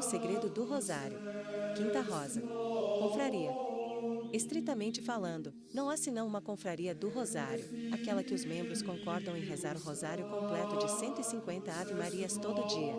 segredo do rosário. Quinta rosa. Confraria. Estritamente falando, não há senão uma confraria do rosário, aquela que os membros concordam em rezar o rosário completo de 150 Ave-Marias todo dia.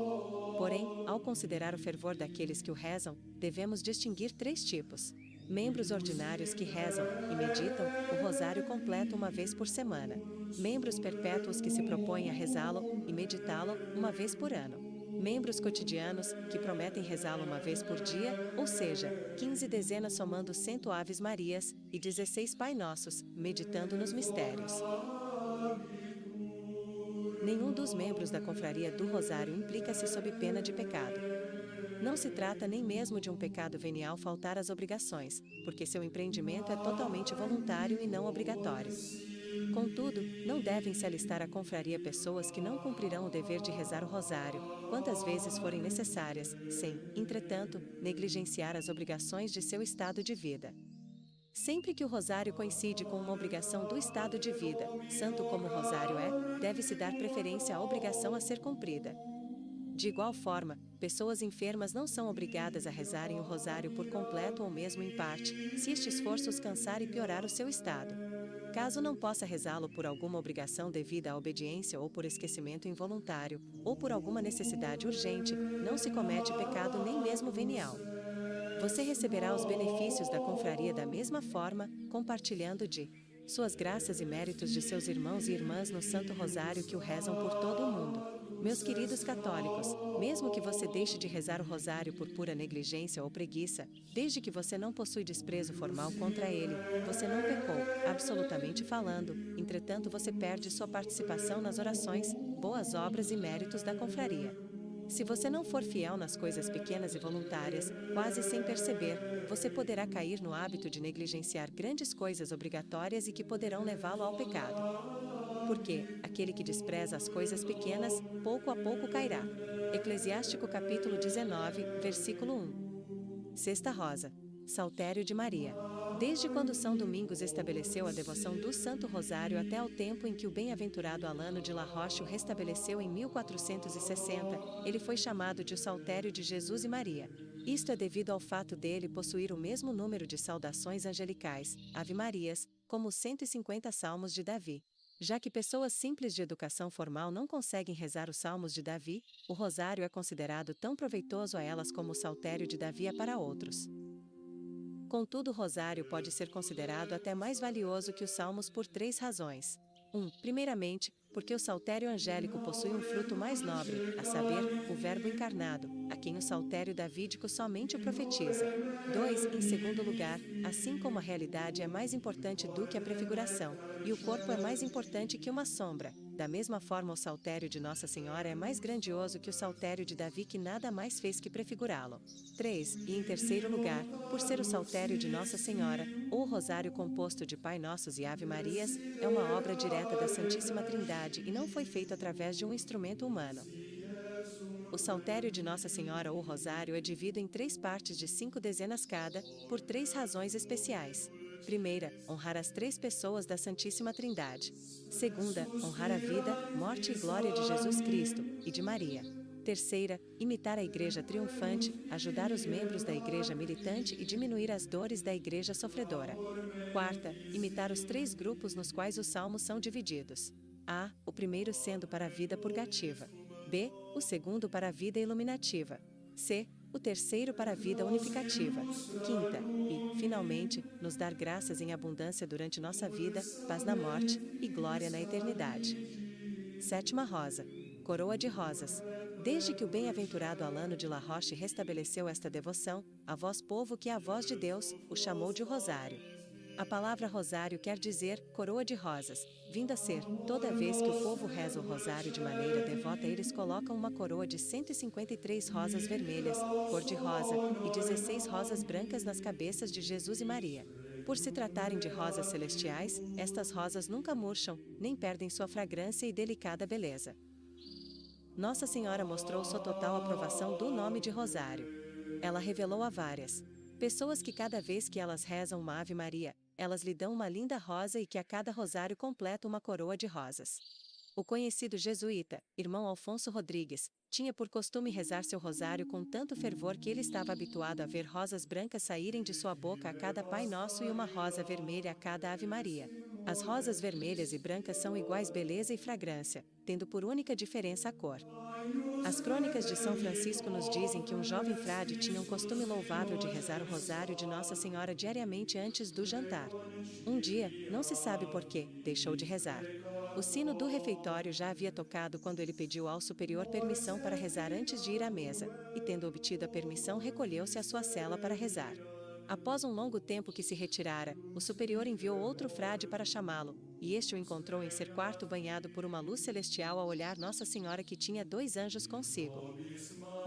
Porém, ao considerar o fervor daqueles que o rezam, devemos distinguir três tipos. Membros ordinários que rezam e meditam o rosário completo uma vez por semana. Membros perpétuos que se propõem a rezá-lo e meditá-lo uma vez por ano. Membros cotidianos, que prometem rezá-lo uma vez por dia, ou seja, 15 dezenas somando 100 Aves Marias e 16 Pai Nossos, meditando nos mistérios. Nenhum dos membros da confraria do Rosário implica-se sob pena de pecado. Não se trata nem mesmo de um pecado venial faltar às obrigações, porque seu empreendimento é totalmente voluntário e não obrigatório. Contudo, não devem se alistar à confraria pessoas que não cumprirão o dever de rezar o rosário, quantas vezes forem necessárias, sem, entretanto, negligenciar as obrigações de seu estado de vida. Sempre que o rosário coincide com uma obrigação do estado de vida, santo como o rosário é, deve-se dar preferência à obrigação a ser cumprida. De igual forma, pessoas enfermas não são obrigadas a rezarem o rosário por completo ou mesmo em parte, se este esforço os cansar e piorar o seu estado. Caso não possa rezá-lo por alguma obrigação devida à obediência ou por esquecimento involuntário, ou por alguma necessidade urgente, não se comete pecado nem mesmo venial. Você receberá os benefícios da confraria da mesma forma, compartilhando de suas graças e méritos de seus irmãos e irmãs no Santo Rosário que o rezam por todo o mundo. Meus queridos católicos, mesmo que você deixe de rezar o rosário por pura negligência ou preguiça, desde que você não possui desprezo formal contra ele, você não pecou, absolutamente falando, entretanto você perde sua participação nas orações, boas obras e méritos da confraria. Se você não for fiel nas coisas pequenas e voluntárias, quase sem perceber, você poderá cair no hábito de negligenciar grandes coisas obrigatórias e que poderão levá-lo ao pecado. Porque aquele que despreza as coisas pequenas, pouco a pouco cairá. Eclesiástico capítulo 19, versículo 1. Sexta rosa. Saltério de Maria. Desde quando São Domingos estabeleceu a devoção do Santo Rosário até ao tempo em que o bem-aventurado Alano de La Roche o restabeleceu em 1460, ele foi chamado de o Saltério de Jesus e Maria. Isto é devido ao fato dele possuir o mesmo número de saudações angelicais, Ave-Marias, como os 150 salmos de Davi. Já que pessoas simples de educação formal não conseguem rezar os salmos de Davi, o rosário é considerado tão proveitoso a elas como o saltério de Davi é para outros. Contudo, o rosário pode ser considerado até mais valioso que os salmos por três razões. 1. Primeiramente, porque o saltério angélico possui um fruto mais nobre, a saber, o Verbo encarnado, a quem o saltério davídico somente o profetiza. 2. Em segundo lugar, assim como a realidade é mais importante do que a prefiguração, e o corpo é mais importante que uma sombra, da mesma forma o saltério de Nossa Senhora é mais grandioso que o saltério de Davi que nada mais fez que prefigurá-lo. 3. E em terceiro lugar, por ser o saltério de Nossa Senhora, ou o rosário composto de Pai Nossos e Ave Marias, é uma obra direta da Santíssima Trindade e não foi feito através de um instrumento humano. O saltério de Nossa Senhora ou rosário é dividido em três partes de 5 dezenas cada, por três razões especiais. Primeira, honrar as três pessoas da Santíssima Trindade. Segunda, honrar a vida, morte e glória de Jesus Cristo, e de Maria. Terceira, imitar a Igreja triunfante, ajudar os membros da Igreja militante e diminuir as dores da Igreja sofredora. Quarta, imitar os três grupos nos quais os salmos são divididos. A. O primeiro sendo para a vida purgativa. B. O segundo para a vida iluminativa. C. O terceiro para a vida unificativa. Quinta, e, finalmente, nos dar graças em abundância durante nossa vida, paz na morte e glória na eternidade. Sétima rosa. Coroa de rosas. Desde que o bem-aventurado Alano de La Roche restabeleceu esta devoção, a vós povo que é a voz de Deus, o chamou de rosário. A palavra rosário quer dizer coroa de rosas, vindo a ser, toda vez que o povo reza o rosário de maneira devota eles colocam uma coroa de 153 rosas vermelhas, cor-de-rosa, e 16 rosas brancas nas cabeças de Jesus e Maria. Por se tratarem de rosas celestiais, estas rosas nunca murcham, nem perdem sua fragrância e delicada beleza. Nossa Senhora mostrou sua total aprovação do nome de rosário. Ela revelou a várias pessoas que cada vez que elas rezam uma Ave Maria, elas lhe dão uma linda rosa e que a cada rosário completa uma coroa de rosas. O conhecido jesuíta, irmão Alfonso Rodrigues, tinha por costume rezar seu rosário com tanto fervor que ele estava habituado a ver rosas brancas saírem de sua boca a cada Pai Nosso e uma rosa vermelha a cada Ave Maria. As rosas vermelhas e brancas são iguais beleza e fragrância, tendo por única diferença a cor. As crônicas de São Francisco nos dizem que um jovem frade tinha um costume louvável de rezar o rosário de Nossa Senhora diariamente antes do jantar. Um dia, não se sabe por quê, deixou de rezar. O sino do refeitório já havia tocado quando ele pediu ao superior permissão para rezar antes de ir à mesa, e tendo obtido a permissão recolheu-se à sua cela para rezar. Após um longo tempo que se retirara, o superior enviou outro frade para chamá-lo, e este o encontrou em seu quarto banhado por uma luz celestial ao olhar Nossa Senhora que tinha 2 anjos consigo.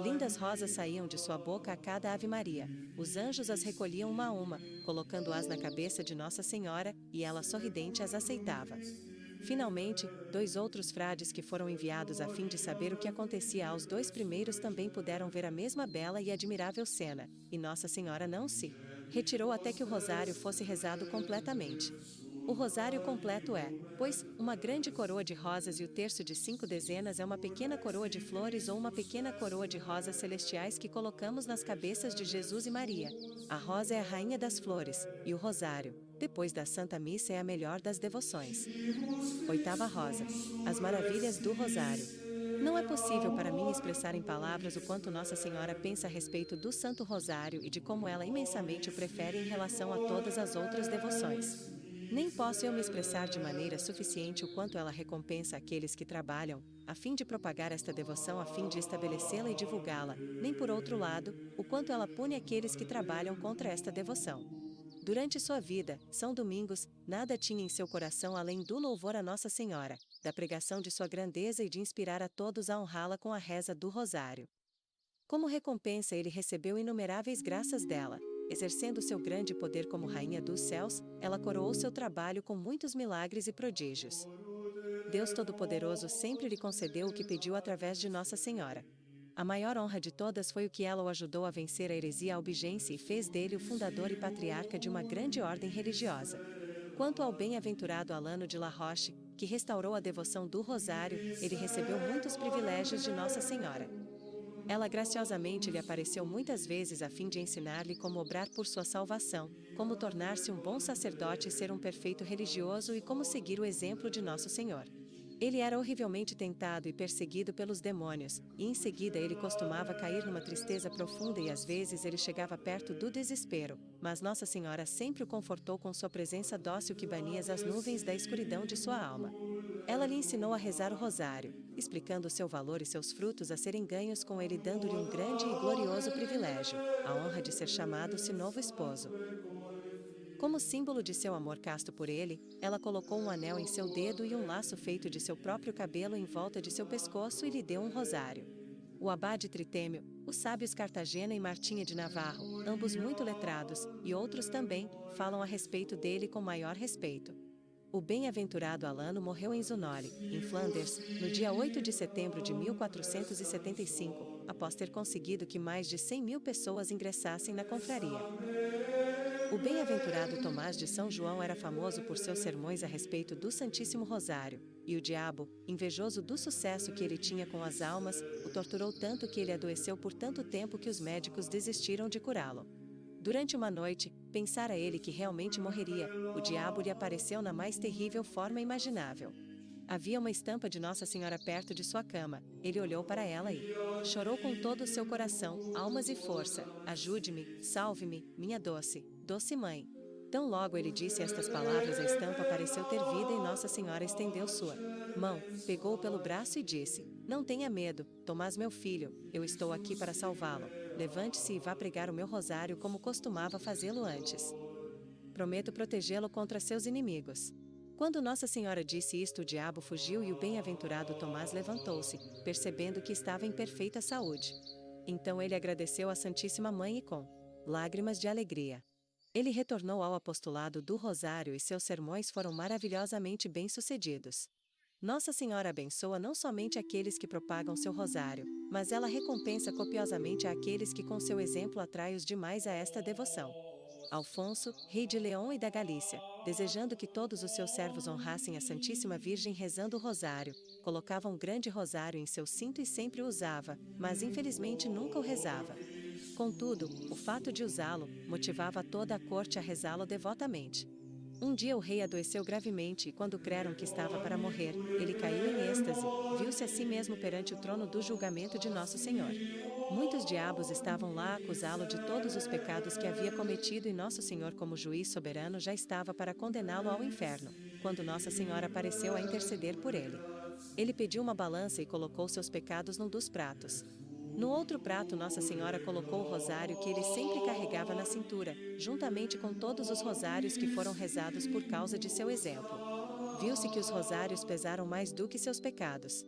Lindas rosas saíam de sua boca a cada Ave Maria. Os anjos as recolhiam uma a uma, colocando-as na cabeça de Nossa Senhora, e ela sorridente as aceitava. Finalmente, 2 outros frades que foram enviados a fim de saber o que acontecia aos 2 primeiros também puderam ver a mesma bela e admirável cena, e Nossa Senhora não se retirou até que o rosário fosse rezado completamente. O rosário completo é, pois, uma grande coroa de rosas e o terço de 5 dezenas é uma pequena coroa de flores ou uma pequena coroa de rosas celestiais que colocamos nas cabeças de Jesus e Maria. A rosa é a rainha das flores, e o rosário, depois da Santa Missa, é a melhor das devoções. 8ª rosa. As maravilhas do rosário. Não é possível para mim expressar em palavras o quanto Nossa Senhora pensa a respeito do Santo Rosário e de como ela imensamente o prefere em relação a todas as outras devoções. Nem posso eu me expressar de maneira suficiente o quanto ela recompensa aqueles que trabalham, a fim de propagar esta devoção a fim de estabelecê-la e divulgá-la, nem por outro lado, o quanto ela pune aqueles que trabalham contra esta devoção. Durante sua vida, São Domingos, nada tinha em seu coração além do louvor a Nossa Senhora, da pregação de sua grandeza e de inspirar a todos a honrá-la com a reza do Rosário. Como recompensa ele recebeu inumeráveis graças dela. Exercendo seu grande poder como Rainha dos Céus, ela coroou seu trabalho com muitos milagres e prodígios. Deus Todo-Poderoso sempre lhe concedeu o que pediu através de Nossa Senhora. A maior honra de todas foi o que ela o ajudou a vencer a heresia albigense e fez dele o fundador e patriarca de uma grande ordem religiosa. Quanto ao bem-aventurado Alano de La Roche, que restaurou a devoção do Rosário, ele recebeu muitos privilégios de Nossa Senhora. Ela graciosamente lhe apareceu muitas vezes a fim de ensinar-lhe como obrar por sua salvação, como tornar-se um bom sacerdote e ser um perfeito religioso e como seguir o exemplo de Nosso Senhor. Ele era horrivelmente tentado e perseguido pelos demônios, e em seguida ele costumava cair numa tristeza profunda e às vezes ele chegava perto do desespero, mas Nossa Senhora sempre o confortou com sua presença dócil que bania as nuvens da escuridão de sua alma. Ela lhe ensinou a rezar o rosário, explicando seu valor e seus frutos a serem ganhos com ele, dando-lhe um grande e glorioso privilégio, a honra de ser chamado seu novo esposo. Como símbolo de seu amor casto por ele, ela colocou um anel em seu dedo e um laço feito de seu próprio cabelo em volta de seu pescoço e lhe deu um rosário. O abade Tritêmio, os sábios Cartagena e Martinha de Navarro, ambos muito letrados, e outros também, falam a respeito dele com maior respeito. O bem-aventurado Alano morreu em Zunole, em Flandres, no dia 8 de setembro de 1475, após ter conseguido que mais de 100.000 pessoas ingressassem na confraria. O bem-aventurado Tomás de São João era famoso por seus sermões a respeito do Santíssimo Rosário, e o diabo, invejoso do sucesso que ele tinha com as almas, o torturou tanto que ele adoeceu por tanto tempo que os médicos desistiram de curá-lo. Durante uma noite, pensara ele que realmente morreria, o diabo lhe apareceu na mais terrível forma imaginável. Havia uma estampa de Nossa Senhora perto de sua cama, ele olhou para ela e chorou com todo o seu coração, almas e força: ajude-me, salve-me, minha doce, doce mãe. Tão logo ele disse estas palavras, a estampa pareceu ter vida e Nossa Senhora estendeu sua mão, pegou-o pelo braço e disse: não tenha medo, Tomás meu filho, eu estou aqui para salvá-lo. Levante-se e vá pregar o meu rosário como costumava fazê-lo antes. Prometo protegê-lo contra seus inimigos. Quando Nossa Senhora disse isto, o diabo fugiu e o bem-aventurado Tomás levantou-se, percebendo que estava em perfeita saúde. Então ele agradeceu à Santíssima Mãe e com lágrimas de alegria ele retornou ao apostolado do Rosário e seus sermões foram maravilhosamente bem-sucedidos. Nossa Senhora abençoa não somente aqueles que propagam seu rosário, mas ela recompensa copiosamente aqueles que com seu exemplo atraem os demais a esta devoção. Alfonso, rei de Leão e da Galícia, desejando que todos os seus servos honrassem a Santíssima Virgem rezando o rosário, colocava um grande rosário em seu cinto e sempre o usava, mas infelizmente nunca o rezava. Contudo, o fato de usá-lo motivava toda a corte a rezá-lo devotamente. Um dia o rei adoeceu gravemente e quando creram que estava para morrer, ele caiu em êxtase, viu-se a si mesmo perante o trono do julgamento de Nosso Senhor. Muitos diabos estavam lá a acusá-lo de todos os pecados que havia cometido e Nosso Senhor, como juiz soberano, já estava para condená-lo ao inferno, quando Nossa Senhora apareceu a interceder por ele. Ele pediu uma balança e colocou seus pecados num dos pratos. No outro prato Nossa Senhora colocou o rosário que ele sempre carregava na cintura, juntamente com todos os rosários que foram rezados por causa de seu exemplo. Viu-se que os rosários pesaram mais do que seus pecados.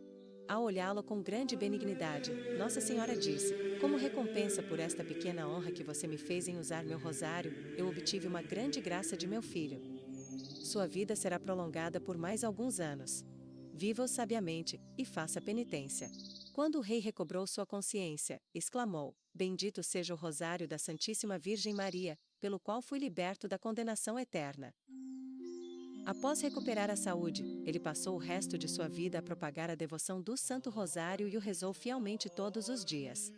Ao olhá-lo com grande benignidade, Nossa Senhora disse: "Como recompensa por esta pequena honra que você me fez em usar meu rosário, eu obtive uma grande graça de meu filho. Sua vida será prolongada por mais alguns anos. Viva-o sabiamente, e faça penitência." Quando o rei recobrou sua consciência, exclamou: "Bendito seja o rosário da Santíssima Virgem Maria, pelo qual fui liberto da condenação eterna." Após recuperar a saúde, ele passou o resto de sua vida a propagar a devoção do Santo Rosário e o rezou fielmente todos os dias.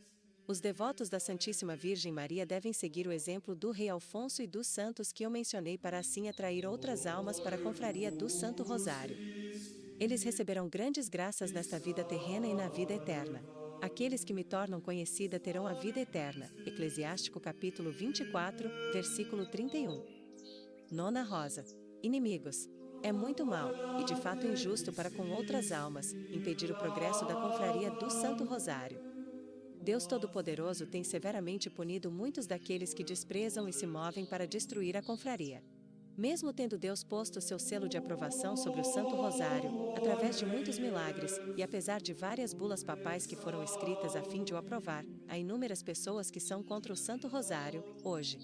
Os devotos da Santíssima Virgem Maria devem seguir o exemplo do rei Alfonso e dos santos que eu mencionei para assim atrair outras almas para a confraria do Santo Rosário. Eles receberão grandes graças nesta vida terrena e na vida eterna. Aqueles que me tornam conhecida terão a vida eterna. Eclesiástico capítulo 24, versículo 31. Nona Rosa. Inimigos. É muito mal, e de fato injusto para com outras almas, impedir o progresso da confraria do Santo Rosário. Deus Todo-Poderoso tem severamente punido muitos daqueles que desprezam e se movem para destruir a confraria. Mesmo tendo Deus posto seu selo de aprovação sobre o Santo Rosário, através de muitos milagres, e apesar de várias bulas papais que foram escritas a fim de o aprovar, há inúmeras pessoas que são contra o Santo Rosário, hoje.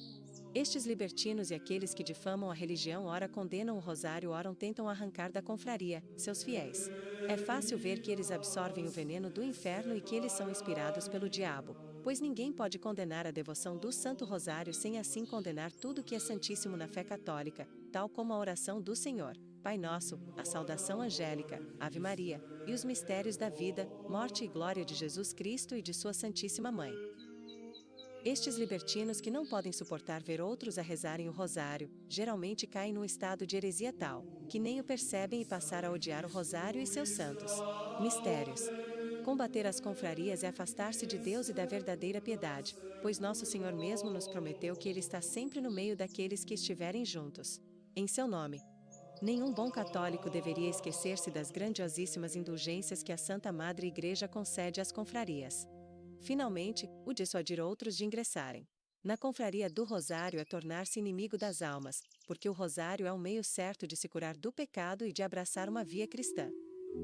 Estes libertinos e aqueles que difamam a religião ora condenam o rosário ora tentam arrancar da confraria, seus fiéis. É fácil ver que eles absorvem o veneno do inferno e que eles são inspirados pelo diabo, pois ninguém pode condenar a devoção do Santo Rosário sem assim condenar tudo que é santíssimo na fé católica, tal como a oração do Senhor, Pai Nosso, a saudação angélica, Ave Maria, e os mistérios da vida, morte e glória de Jesus Cristo e de sua Santíssima Mãe. Estes libertinos que não podem suportar ver outros a rezarem o rosário, geralmente caem num estado de heresia tal, que nem o percebem e passar a odiar o rosário e seus santos. Mistérios. Combater as confrarias é afastar-se de Deus e da verdadeira piedade, pois Nosso Senhor mesmo nos prometeu que Ele está sempre no meio daqueles que estiverem juntos. Em seu nome. Nenhum bom católico deveria esquecer-se das grandiosíssimas indulgências que a Santa Madre Igreja concede às confrarias. Finalmente, o dissuadir outros de ingressarem na confraria do Rosário é tornar-se inimigo das almas, porque o Rosário é um meio certo de se curar do pecado e de abraçar uma via cristã.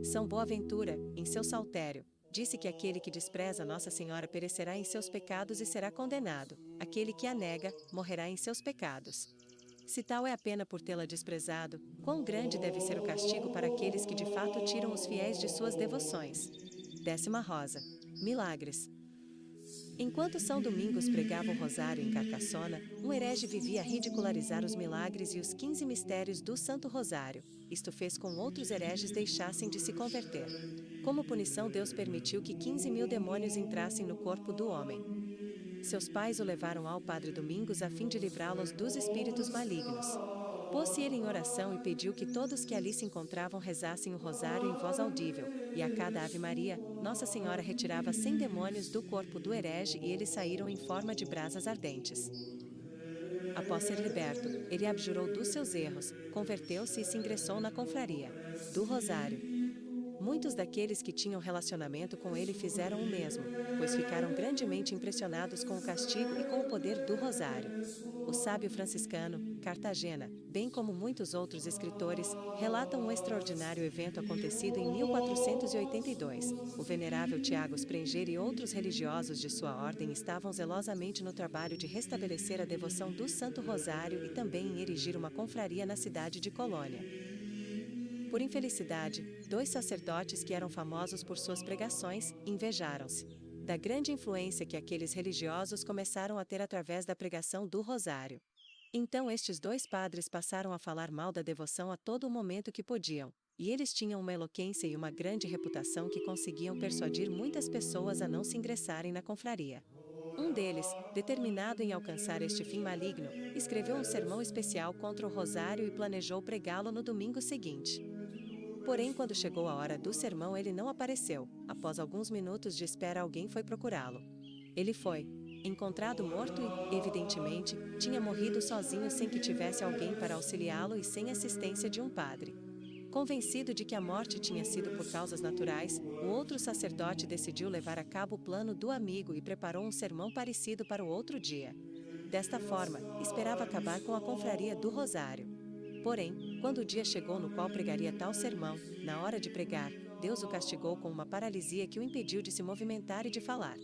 São Boaventura, em seu Saltério, disse que aquele que despreza Nossa Senhora perecerá em seus pecados e será condenado, aquele que a nega, morrerá em seus pecados. Se tal é a pena por tê-la desprezado, quão grande deve ser o castigo para aqueles que de fato tiram os fiéis de suas devoções. 10ª Rosa. Milagres. Enquanto São Domingos pregava o rosário em Carcassona, um herege vivia a ridicularizar os milagres e os 15 mistérios do Santo Rosário. Isto fez com outros hereges deixassem de se converter. Como punição, Deus permitiu que 15.000 demônios entrassem no corpo do homem. Seus pais o levaram ao Padre Domingos a fim de livrá-los dos espíritos malignos. Pôs-se ele em oração e pediu que todos que ali se encontravam rezassem o rosário em voz audível, e a cada Ave Maria, Nossa Senhora retirava 100 demônios do corpo do herege e eles saíram em forma de brasas ardentes. Após ser liberto, ele abjurou dos seus erros, converteu-se e se ingressou na confraria do Rosário. Muitos daqueles que tinham relacionamento com ele fizeram o mesmo, pois ficaram grandemente impressionados com o castigo e com o poder do rosário. O sábio franciscano, Cartagena, bem como muitos outros escritores, relatam um extraordinário evento acontecido em 1482. O venerável Tiago Sprenger e outros religiosos de sua ordem estavam zelosamente no trabalho de restabelecer a devoção do Santo Rosário e também em erigir uma confraria na cidade de Colônia. Por infelicidade, 2 sacerdotes que eram famosos por suas pregações, invejaram-se da grande influência que aqueles religiosos começaram a ter através da pregação do rosário. Então estes 2 padres passaram a falar mal da devoção a todo o momento que podiam, e eles tinham uma eloquência e uma grande reputação que conseguiam persuadir muitas pessoas a não se ingressarem na confraria. Um deles, determinado em alcançar este fim maligno, escreveu um sermão especial contra o rosário e planejou pregá-lo no domingo seguinte. Porém, quando chegou a hora do sermão, ele não apareceu. Após alguns minutos de espera, alguém foi procurá-lo. Ele foi encontrado morto e, evidentemente, tinha morrido sozinho sem que tivesse alguém para auxiliá-lo e sem assistência de um padre. Convencido de que a morte tinha sido por causas naturais, o outro sacerdote decidiu levar a cabo o plano do amigo e preparou um sermão parecido para o outro dia. Desta forma, esperava acabar com a confraria do Rosário. Porém, quando o dia chegou no qual pregaria tal sermão, na hora de pregar, Deus o castigou com uma paralisia que o impediu de se movimentar e de falar.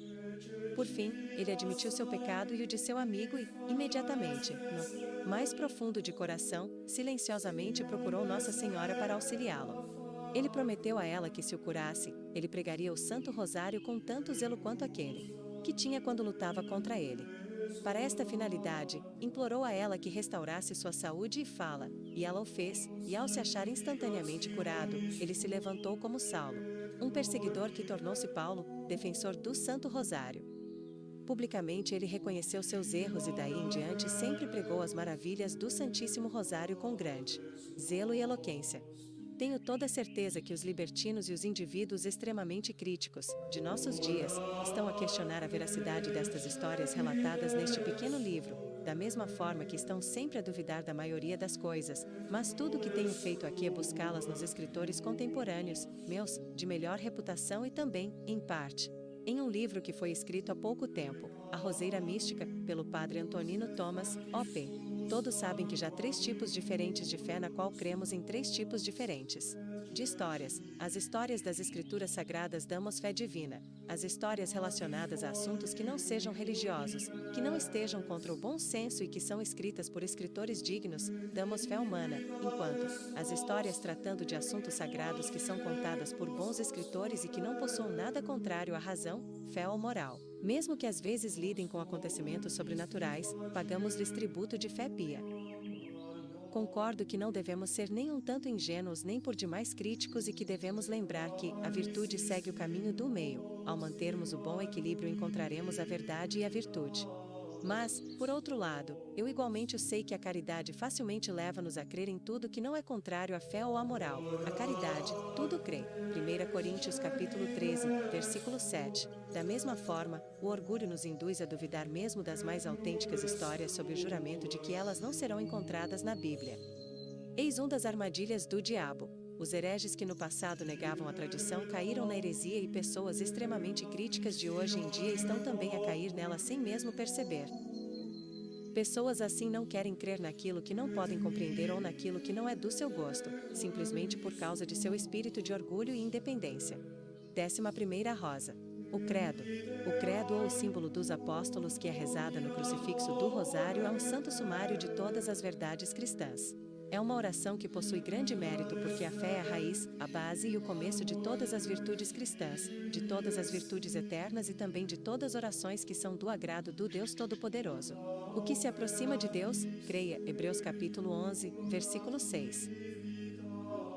Por fim, ele admitiu seu pecado e o de seu amigo e, imediatamente, no mais profundo de coração, silenciosamente procurou Nossa Senhora para auxiliá-lo. Ele prometeu a ela que se o curasse, ele pregaria o Santo Rosário com tanto zelo quanto aquele que tinha quando lutava contra ele. Para esta finalidade, implorou a ela que restaurasse sua saúde e fala, e ela o fez, e ao se achar instantaneamente curado, ele se levantou como Saulo, um perseguidor que tornou-se Paulo, defensor do Santo Rosário. Publicamente ele reconheceu seus erros e daí em diante sempre pregou as maravilhas do Santíssimo Rosário com grande zelo e eloquência. Tenho toda a certeza que os libertinos e os indivíduos extremamente críticos, de nossos dias, estão a questionar a veracidade destas histórias relatadas neste pequeno livro, da mesma forma que estão sempre a duvidar da maioria das coisas, mas tudo o que tenho feito aqui é buscá-las nos escritores contemporâneos, meus, de melhor reputação e também, em parte, em um livro que foi escrito há pouco tempo, A Roseira Mística, pelo padre Antonino Thomas, O.P. Todos sabem que já há 3 tipos diferentes de fé na qual cremos em 3 tipos diferentes de histórias. As histórias das Escrituras Sagradas damos fé divina. As histórias relacionadas a assuntos que não sejam religiosos, que não estejam contra o bom senso e que são escritas por escritores dignos, damos fé humana, enquanto as histórias tratando de assuntos sagrados que são contadas por bons escritores e que não possuam nada contrário à razão, fé ou moral, mesmo que às vezes lidem com acontecimentos sobrenaturais, pagamos-lhes tributo de fé pia. Concordo que não devemos ser nem um tanto ingênuos nem por demais críticos e que devemos lembrar que a virtude segue o caminho do meio. Ao mantermos o bom equilíbrio encontraremos a verdade e a virtude. Mas, por outro lado, eu igualmente sei que a caridade facilmente leva-nos a crer em tudo que não é contrário à fé ou à moral. A caridade, tudo crê. 1 Coríntios capítulo 13, versículo 7. Da mesma forma, o orgulho nos induz a duvidar mesmo das mais autênticas histórias sob o juramento de que elas não serão encontradas na Bíblia. Eis uma das armadilhas do diabo. Os hereges que no passado negavam a tradição caíram na heresia e pessoas extremamente críticas de hoje em dia estão também a cair nela sem mesmo perceber. Pessoas assim não querem crer naquilo que não podem compreender ou naquilo que não é do seu gosto, simplesmente por causa de seu espírito de orgulho e independência. 11ª rosa. O credo. O credo ou o símbolo dos apóstolos que é rezada no crucifixo do Rosário é um santo sumário de todas as verdades cristãs. É uma oração que possui grande mérito porque a fé é a raiz, a base e o começo de todas as virtudes cristãs, de todas as virtudes eternas e também de todas as orações que são do agrado do Deus Todo-Poderoso. O que se aproxima de Deus, creia, Hebreus capítulo 11, versículo 6.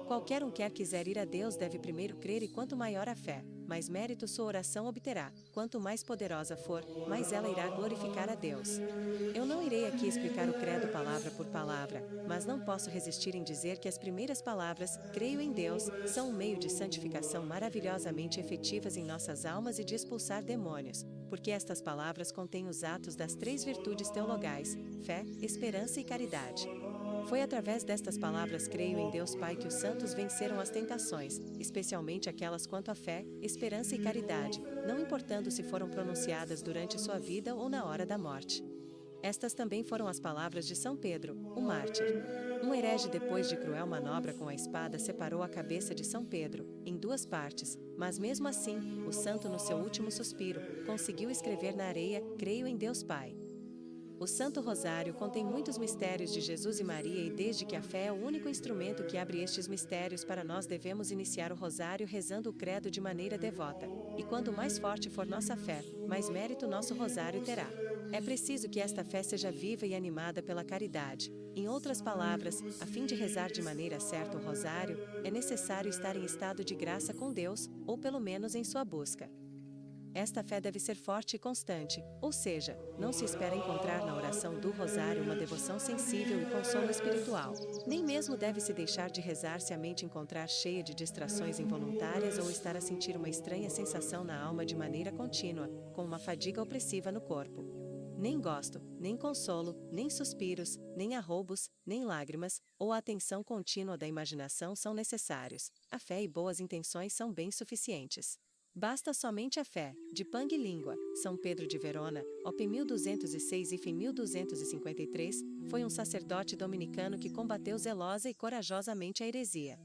Qualquer um que quiser ir a Deus deve primeiro crer e quanto maior a fé, mais mérito sua oração obterá. Quanto mais poderosa for, mais ela irá glorificar a Deus. Eu não irei aqui explicar o credo palavra por palavra, mas não posso resistir em dizer que as primeiras palavras, creio em Deus, são um meio de santificação maravilhosamente efetivas em nossas almas e de expulsar demônios, porque estas palavras contêm os atos das 3 virtudes teologais, fé, esperança e caridade. Foi através destas palavras creio em Deus Pai que os santos venceram as tentações, especialmente aquelas quanto à fé, esperança e caridade, não importando se foram pronunciadas durante sua vida ou na hora da morte. Estas também foram as palavras de São Pedro, o mártir. Um herege depois de cruel manobra com a espada separou a cabeça de São Pedro, em 2 partes, mas mesmo assim, o santo no seu último suspiro, conseguiu escrever na areia, creio em Deus Pai. O Santo Rosário contém muitos mistérios de Jesus e Maria e desde que a fé é o único instrumento que abre estes mistérios para nós devemos iniciar o Rosário rezando o credo de maneira devota. E quando mais forte for nossa fé, mais mérito nosso Rosário terá. É preciso que esta fé seja viva e animada pela caridade. Em outras palavras, a fim de rezar de maneira certa o Rosário, é necessário estar em estado de graça com Deus, ou pelo menos em sua busca. Esta fé deve ser forte e constante, ou seja, não se espera encontrar na oração do Rosário uma devoção sensível e consolo espiritual. Nem mesmo deve-se deixar de rezar se a mente encontrar cheia de distrações involuntárias ou estar a sentir uma estranha sensação na alma de maneira contínua, com uma fadiga opressiva no corpo. Nem gosto, nem consolo, nem suspiros, nem arroubos, nem lágrimas, ou a atenção contínua da imaginação são necessários. A fé e boas intenções são bem suficientes. Basta somente a fé, de Pang Língua, São Pedro de Verona, OP 1206 e FIM 1253, foi um sacerdote dominicano que combateu zelosa e corajosamente a heresia.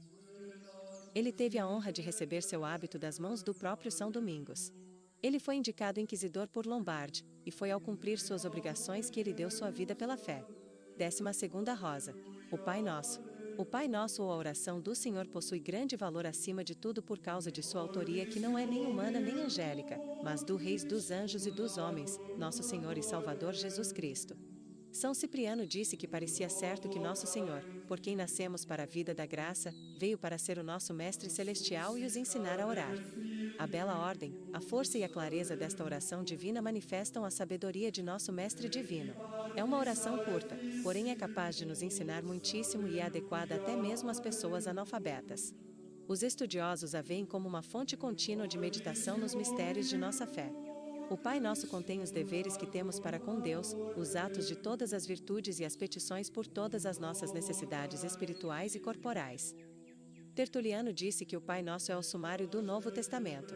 Ele teve a honra de receber seu hábito das mãos do próprio São Domingos. Ele foi indicado inquisidor por Lombardi, e foi ao cumprir suas obrigações que ele deu sua vida pela fé. 12ª Rosa. O Pai Nosso. O Pai Nosso ou a oração do Senhor possui grande valor acima de tudo por causa de sua autoria que não é nem humana nem angélica, mas do Rei dos anjos e dos homens, nosso Senhor e Salvador Jesus Cristo. São Cipriano disse que parecia certo que nosso Senhor, por quem nascemos para a vida da graça, veio para ser o nosso Mestre Celestial e os ensinar a orar. A bela ordem, a força e a clareza desta oração divina manifestam a sabedoria de nosso Mestre Divino. É uma oração curta, porém é capaz de nos ensinar muitíssimo e é adequada até mesmo às pessoas analfabetas. Os estudiosos a veem como uma fonte contínua de meditação nos mistérios de nossa fé. O Pai Nosso contém os deveres que temos para com Deus, os atos de todas as virtudes e as petições por todas as nossas necessidades espirituais e corporais. Tertuliano disse que o Pai Nosso é o sumário do Novo Testamento.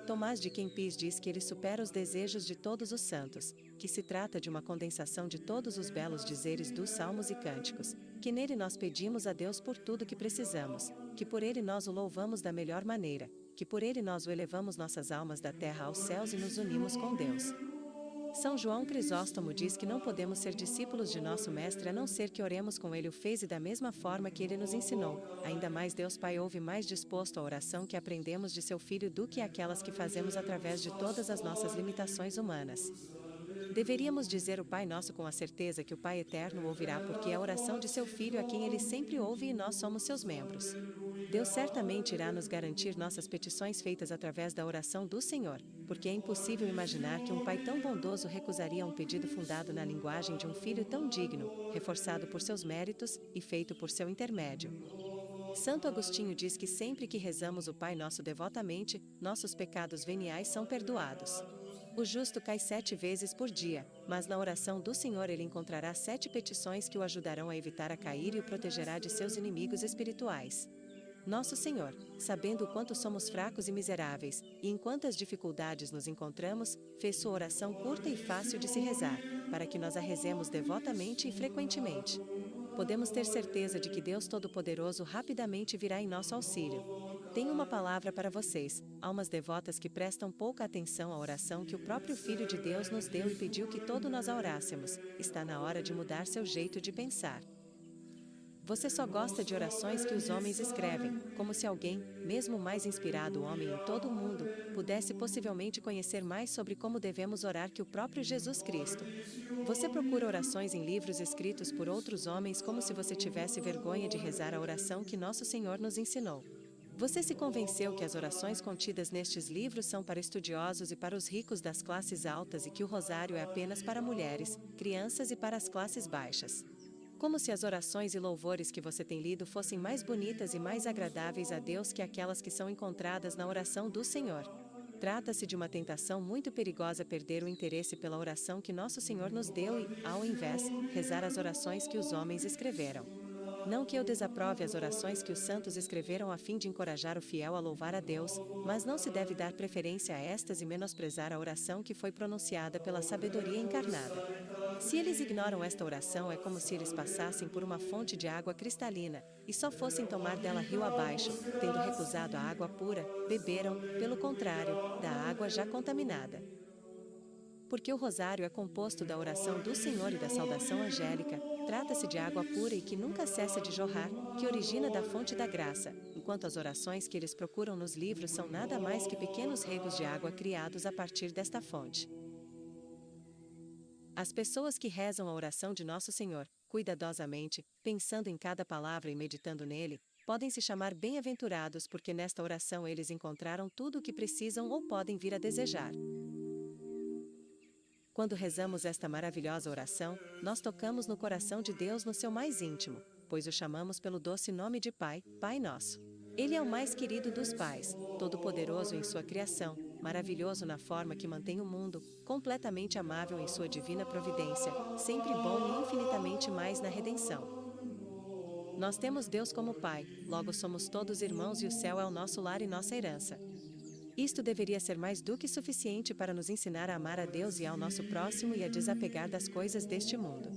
Tomás de Kempis diz que ele supera os desejos de todos os santos, que se trata de uma condensação de todos os belos dizeres dos salmos e cânticos, que nele nós pedimos a Deus por tudo que precisamos, que por ele nós o louvamos da melhor maneira, que por ele nós o elevamos nossas almas da terra aos céus e nos unimos com Deus. São João Crisóstomo diz que não podemos ser discípulos de nosso Mestre a não ser que oremos com ele o fez e da mesma forma que ele nos ensinou. Ainda mais Deus Pai ouve mais disposto a oração que aprendemos de seu Filho do que aquelas que fazemos através de todas as nossas limitações humanas. Deveríamos dizer o Pai Nosso com a certeza que o Pai Eterno ouvirá porque é a oração de seu Filho a quem ele sempre ouve e nós somos seus membros. Deus certamente irá nos garantir nossas petições feitas através da oração do Senhor, porque é impossível imaginar que um pai tão bondoso recusaria um pedido fundado na linguagem de um filho tão digno, reforçado por seus méritos e feito por seu intermédio. Santo Agostinho diz que sempre que rezamos o Pai Nosso devotamente, nossos pecados veniais são perdoados. O justo cai 7 vezes por dia, mas na oração do Senhor ele encontrará 7 petições que o ajudarão a evitar a cair e o protegerá de seus inimigos espirituais. Nosso Senhor, sabendo o quanto somos fracos e miseráveis, e em quantas dificuldades nos encontramos, fez sua oração curta e fácil de se rezar, para que nós a rezemos devotamente e frequentemente. Podemos ter certeza de que Deus Todo-Poderoso rapidamente virá em nosso auxílio. Tenho uma palavra para vocês, almas devotas que prestam pouca atenção à oração que o próprio Filho de Deus nos deu e pediu que todos nós a orássemos. Está na hora de mudar seu jeito de pensar. Você só gosta de orações que os homens escrevem, como se alguém, mesmo o mais inspirado homem em todo o mundo, pudesse possivelmente conhecer mais sobre como devemos orar que o próprio Jesus Cristo. Você procura orações em livros escritos por outros homens como se você tivesse vergonha de rezar a oração que Nosso Senhor nos ensinou. Você se convenceu que as orações contidas nestes livros são para estudiosos e para os ricos das classes altas e que o rosário é apenas para mulheres, crianças e para as classes baixas. Como se as orações e louvores que você tem lido fossem mais bonitas e mais agradáveis a Deus que aquelas que são encontradas na oração do Senhor. Trata-se de uma tentação muito perigosa perder o interesse pela oração que Nosso Senhor nos deu e, ao invés, rezar as orações que os homens escreveram. Não que eu desaprove as orações que os santos escreveram a fim de encorajar o fiel a louvar a Deus, mas não se deve dar preferência a estas e menosprezar a oração que foi pronunciada pela sabedoria encarnada. Se eles ignoram esta oração é como se eles passassem por uma fonte de água cristalina, e só fossem tomar dela rio abaixo, tendo recusado a água pura, beberam, pelo contrário, da água já contaminada. Porque o rosário é composto da oração do Senhor e da saudação angélica, trata-se de água pura e que nunca cessa de jorrar, que origina da fonte da graça, enquanto as orações que eles procuram nos livros são nada mais que pequenos regos de água criados a partir desta fonte. As pessoas que rezam a oração de Nosso Senhor, cuidadosamente, pensando em cada palavra e meditando nele, podem se chamar bem-aventurados porque nesta oração eles encontraram tudo o que precisam ou podem vir a desejar. Quando rezamos esta maravilhosa oração, nós tocamos no coração de Deus no seu mais íntimo, pois o chamamos pelo doce nome de Pai, Pai Nosso. Ele é o mais querido dos pais, todo-poderoso em sua criação, maravilhoso na forma que mantém o mundo, completamente amável em sua divina providência, sempre bom e infinitamente mais na redenção. Nós temos Deus como Pai, logo somos todos irmãos e o céu é o nosso lar e nossa herança. Isto deveria ser mais do que suficiente para nos ensinar a amar a Deus e ao nosso próximo e a desapegar das coisas deste mundo.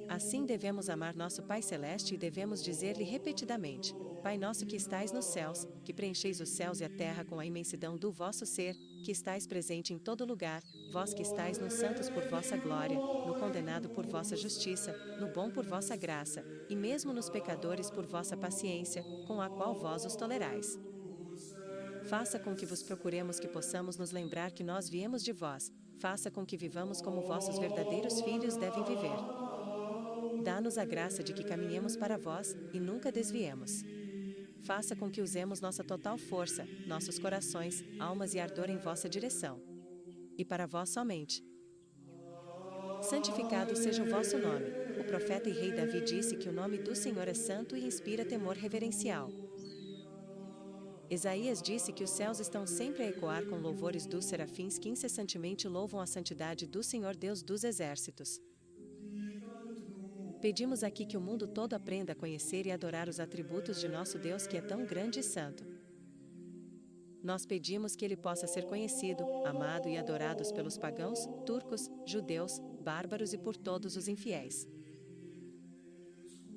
Assim devemos amar nosso Pai Celeste e devemos dizer-lhe repetidamente: Pai nosso que estais nos céus, que preencheis os céus e a terra com a imensidão do vosso ser, que estais presente em todo lugar, vós que estais nos santos por vossa glória, no condenado por vossa justiça, no bom por vossa graça, e mesmo nos pecadores por vossa paciência, com a qual vós os tolerais. Faça com que vos procuremos que possamos nos lembrar que nós viemos de vós, faça com que vivamos como vossos verdadeiros filhos devem viver. Dá-nos a graça de que caminhemos para vós, e nunca desviemos. Faça com que usemos nossa total força, nossos corações, almas e ardor em vossa direção. E para vós somente. Santificado seja o vosso nome. O profeta e rei Davi disse que o nome do Senhor é santo e inspira temor reverencial. Isaías disse que os céus estão sempre a ecoar com louvores dos serafins que incessantemente louvam a santidade do Senhor Deus dos exércitos. Pedimos aqui que o mundo todo aprenda a conhecer e adorar os atributos de nosso Deus que é tão grande e santo. Nós pedimos que ele possa ser conhecido, amado e adorado pelos pagãos, turcos, judeus, bárbaros e por todos os infiéis.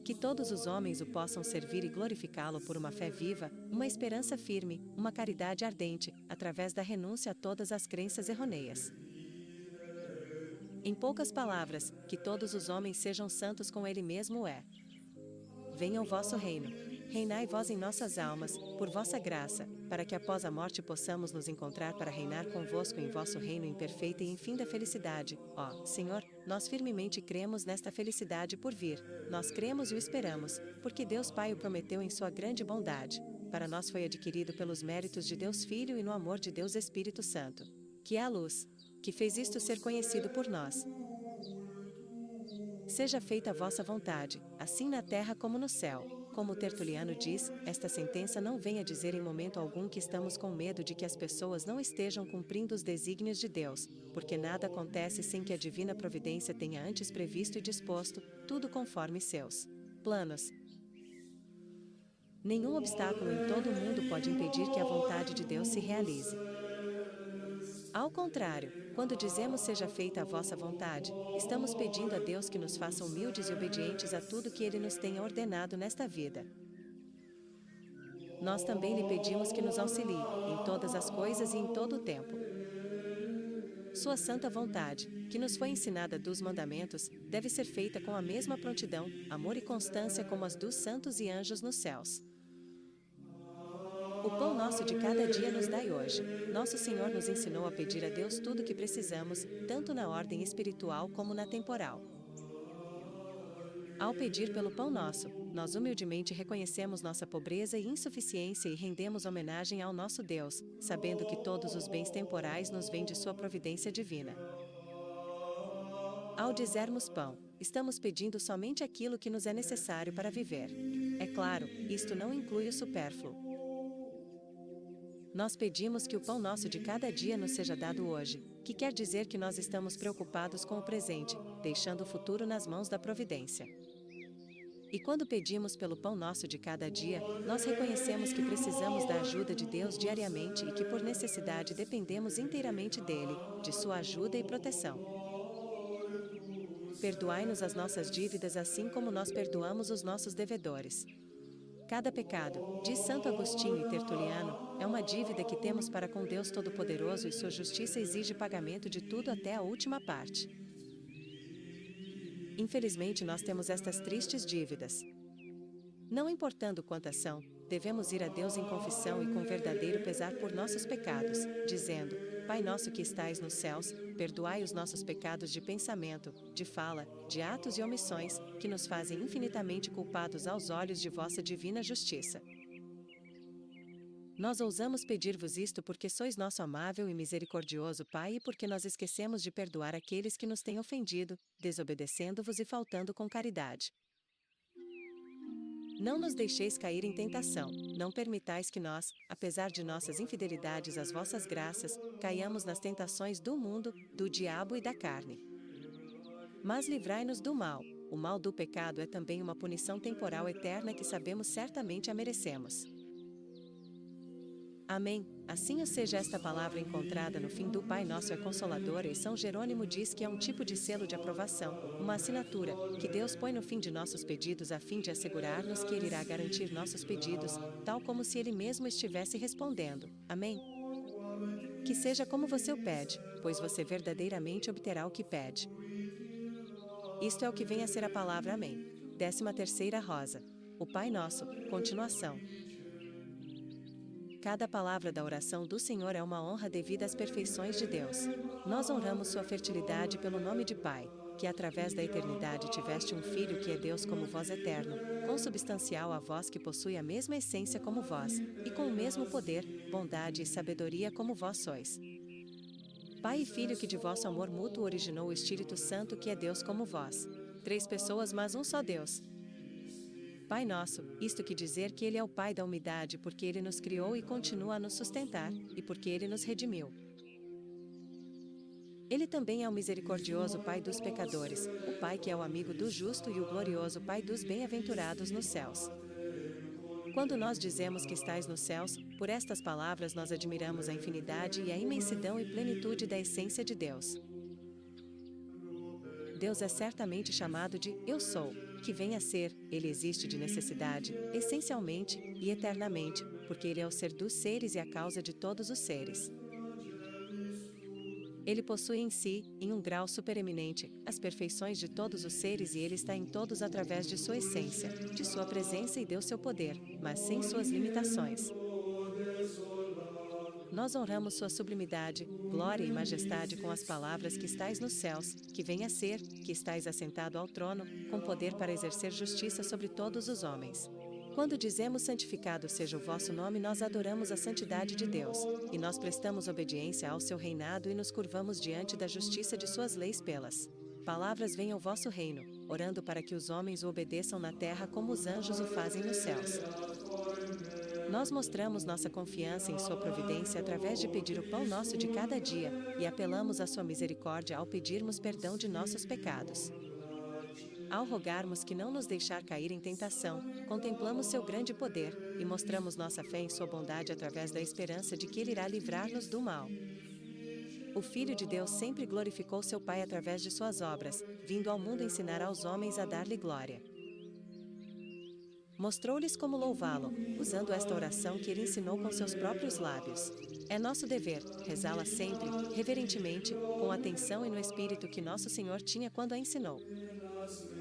Que todos os homens o possam servir e glorificá-lo por uma fé viva, uma esperança firme, uma caridade ardente, através da renúncia a todas as crenças errôneas. Em poucas palavras, que todos os homens sejam santos como ele mesmo é. Venha o vosso reino. Reinai vós em nossas almas, por vossa graça, para que após a morte possamos nos encontrar para reinar convosco em vosso reino em perfeita e infinda felicidade. Ó, Senhor, nós firmemente cremos nesta felicidade por vir. Nós cremos e o esperamos, porque Deus Pai o prometeu em sua grande bondade. Para nós foi adquirido pelos méritos de Deus Filho e no amor de Deus Espírito Santo, que é a luz, que fez isto ser conhecido por nós. Seja feita a vossa vontade, assim na terra como no céu. Como o Tertuliano diz, esta sentença não vem a dizer em momento algum que estamos com medo de que as pessoas não estejam cumprindo os desígnios de Deus, porque nada acontece sem que a divina providência tenha antes previsto e disposto, tudo conforme seus planos. Nenhum obstáculo em todo o mundo pode impedir que a vontade de Deus se realize. Ao contrário, quando dizemos seja feita a vossa vontade, estamos pedindo a Deus que nos faça humildes e obedientes a tudo que Ele nos tenha ordenado nesta vida. Nós também lhe pedimos que nos auxilie, em todas as coisas e em todo o tempo. Sua santa vontade, que nos foi ensinada dos mandamentos, deve ser feita com a mesma prontidão, amor e constância como as dos santos e anjos nos céus. O pão nosso de cada dia nos dai hoje. Nosso Senhor nos ensinou a pedir a Deus tudo o que precisamos, tanto na ordem espiritual como na temporal. Ao pedir pelo pão nosso, nós humildemente reconhecemos nossa pobreza e insuficiência e rendemos homenagem ao nosso Deus, sabendo que todos os bens temporais nos vêm de sua providência divina. Ao dizermos pão, estamos pedindo somente aquilo que nos é necessário para viver. É claro, isto não inclui o supérfluo. Nós pedimos que o pão nosso de cada dia nos seja dado hoje, que quer dizer que nós estamos preocupados com o presente, deixando o futuro nas mãos da providência. E quando pedimos pelo pão nosso de cada dia, nós reconhecemos que precisamos da ajuda de Deus diariamente e que por necessidade dependemos inteiramente dele, de sua ajuda e proteção. Perdoai-nos as nossas dívidas assim como nós perdoamos os nossos devedores. Cada pecado, diz Santo Agostinho e Tertuliano, é uma dívida que temos para com Deus Todo-Poderoso e sua justiça exige pagamento de tudo até a última parte. Infelizmente nós temos estas tristes dívidas. Não importando quantas são, devemos ir a Deus em confissão e com verdadeiro pesar por nossos pecados, dizendo: Pai nosso que estais nos céus, perdoai os nossos pecados de pensamento, de fala, de atos e omissões, que nos fazem infinitamente culpados aos olhos de vossa divina justiça. Nós ousamos pedir-vos isto porque sois nosso amável e misericordioso Pai e porque nós esquecemos de perdoar aqueles que nos têm ofendido, desobedecendo-vos e faltando com caridade. Não nos deixeis cair em tentação, não permitais que nós, apesar de nossas infidelidades às vossas graças, caiamos nas tentações do mundo, do diabo e da carne. Mas livrai-nos do mal. O mal do pecado é também uma punição temporal eterna que sabemos certamente a merecemos. Amém. Assim seja esta palavra encontrada no fim do Pai Nosso é consoladora e São Jerônimo diz que é um tipo de selo de aprovação, uma assinatura, que Deus põe no fim de nossos pedidos a fim de assegurar-nos que Ele irá garantir nossos pedidos, tal como se Ele mesmo estivesse respondendo. Amém. Que seja como você o pede, pois você verdadeiramente obterá o que pede. Isto é o que vem a ser a palavra Amém. 13ª rosa. O Pai Nosso, continuação. Cada palavra da oração do Senhor é uma honra devida às perfeições de Deus. Nós honramos sua fertilidade pelo nome de Pai, que através da eternidade tiveste um Filho que é Deus como vós eterno, consubstancial a vós que possui a mesma essência como vós, e com o mesmo poder, bondade e sabedoria como vós sois. Pai e Filho que de vosso amor mútuo originou o Espírito Santo que é Deus como vós. 3 pessoas mas um só Deus. Pai nosso, isto quer dizer que Ele é o Pai da umidade porque Ele nos criou e continua a nos sustentar, e porque Ele nos redimiu. Ele também é o misericordioso Pai dos pecadores, o Pai que é o amigo do justo e o glorioso Pai dos bem-aventurados nos céus. Quando nós dizemos que estais nos céus, por estas palavras nós admiramos a infinidade e a imensidão e plenitude da essência de Deus. Deus é certamente chamado de Eu Sou, que vem a ser, Ele existe de necessidade, essencialmente e eternamente, porque Ele é o ser dos seres e a causa de todos os seres. Ele possui em si, em um grau supereminente, as perfeições de todos os seres e Ele está em todos através de sua essência, de sua presença e deu seu poder, mas sem suas limitações. Nós honramos sua sublimidade, glória e majestade com as palavras que estais nos céus, que vem a ser, que estais assentado ao trono, com poder para exercer justiça sobre todos os homens. Quando dizemos santificado seja o vosso nome, nós adoramos a santidade de Deus, e nós prestamos obediência ao seu reinado e nos curvamos diante da justiça de suas leis pelas palavras venha o vosso reino, orando para que os homens o obedeçam na terra como os anjos o fazem nos céus. Nós mostramos nossa confiança em sua providência através de pedir o pão nosso de cada dia, e apelamos à sua misericórdia ao pedirmos perdão de nossos pecados. Ao rogarmos que não nos deixar cair em tentação, contemplamos seu grande poder, e mostramos nossa fé em sua bondade através da esperança de que Ele irá livrar-nos do mal. O Filho de Deus sempre glorificou seu Pai através de suas obras, vindo ao mundo ensinar aos homens a dar-lhe glória. Mostrou-lhes como louvá-lo, usando esta oração que ele ensinou com seus próprios lábios. É nosso dever rezá-la sempre, reverentemente, com a atenção e no espírito que nosso Senhor tinha quando a ensinou.